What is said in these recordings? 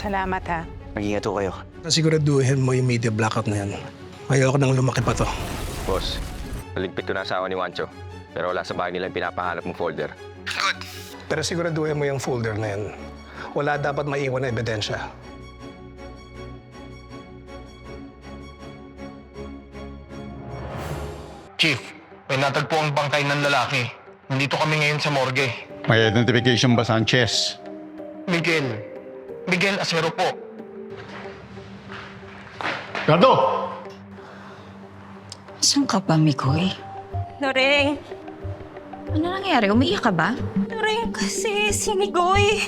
Salamat ha. Mag-ingat ho kayo. Siguraduhin mo yung media blackout na yan. Ayoko nang lumaki pa to. Boss, naligpit ko na asawa ni Wancho. Pero wala sa bahay nila yung pinapahanap mong folder. Good. Pero siguraduhin mo yung folder na yan. Wala dapat maiwan na ebidensya. Chief, may natagpo ang bangkay ng lalaki. Nandito kami ngayon sa morgue. May identification ba, Sanchez? Miguel. Miguel Acero po. Gardo! Saan ka ba, Mikoy? Loreng, Ano nangyari? Umiiyak ka ba? Loreng, kasi si Migoy,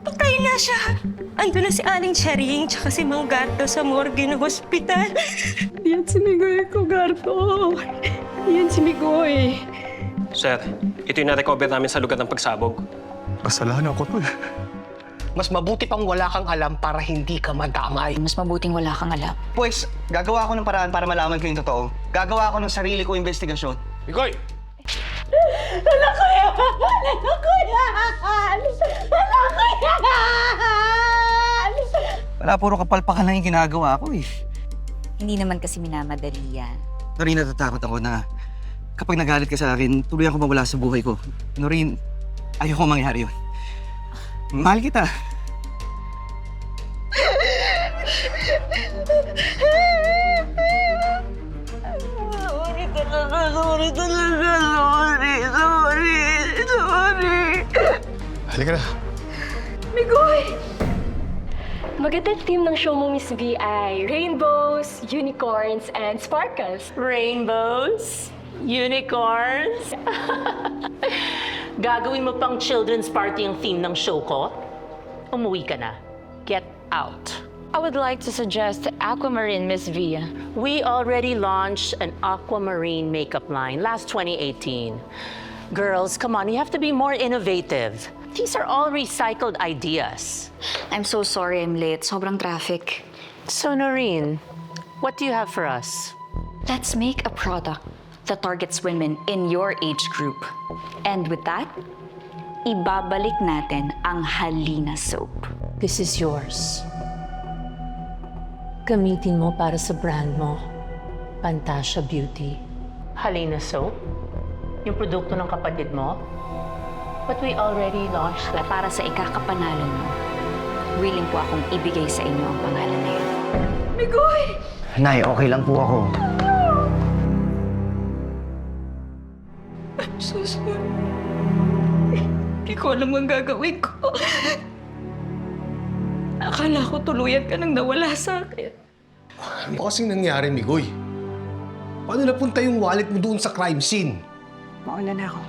patay na siya. Ando na si Aling Charing tsaka si Mang Gardo sa morgue ng hospital. Yan si Migoy ko, Gardo. Yan si Migoy. Sir, ito yung na-recover namin sa lugar ng pagsabog. Kasalanan ko to eh. Mas mabuti pang wala kang alam para hindi ka madamay. Mas mabuting wala kang alam. Pues, gagawa ako ng paraan para malaman ko yung totoo. Gagawa ako ng sarili ko investigasyon. Migoy! Anak ko yan! Anak ko yan! Anak ko yan! Wala, puro kapalpakan lang yung ginagawa ko eh. Hindi naman kasi minamadali yan. Noreen, natatakot ako na kapag nagalit ka sa akin, tuloy ako mawala sa buhay ko. Noreen, ayoko mangyari yun. Mahal kita. Sorry talaga, sorry talaga, sorry. Halika na. Migoy! Magandang team ng show mo, Miss V, ay rainbows, unicorns, and sparkles. Rainbows, unicorns. Gagawin mo pang children's party ang theme ng show ko? Umuwi ka na. Get out. I would like to suggest Aquamarine, Miss V. We already launched an aquamarine makeup line last 2018. Girls, come on, you have to be more innovative. These are all recycled ideas. I'm so sorry I'm late. Sobrang traffic. So, Noreen, what do you have for us? Let's make a product that targets women in your age group. And with that, ibabalik natin ang Halina soap. This is yours. Gamitin mo para sa brand mo, Pantasya Beauty. Halina Soap? Yung produkto ng kapatid mo? But we already launched that. Para sa ikakapanalo mo, willing po akong ibigay sa inyo ang pangalan na yun. Migoy! Nay, okay lang po ako. I'm so sorry. Hindi ko alam ang gagawin ko. Akala ko tuluyan ka nang nawala sa akin. Ano kasing nangyari, Migoy? Paano napunta yung wallet mo doon sa crime scene? Mauna na ako.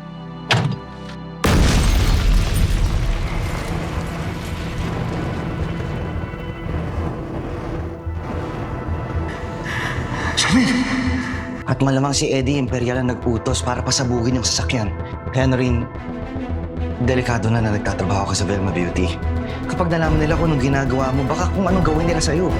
At malamang si Eddie Imperial ang nag-utos para pasabugin yung sasakyan. Kaya Noreen, delikado na nagtatrabaho ka sa Velma Beauty. Kapag nalaman nila kung anong ginagawa mo, baka kung anong gawin nila sa'yo.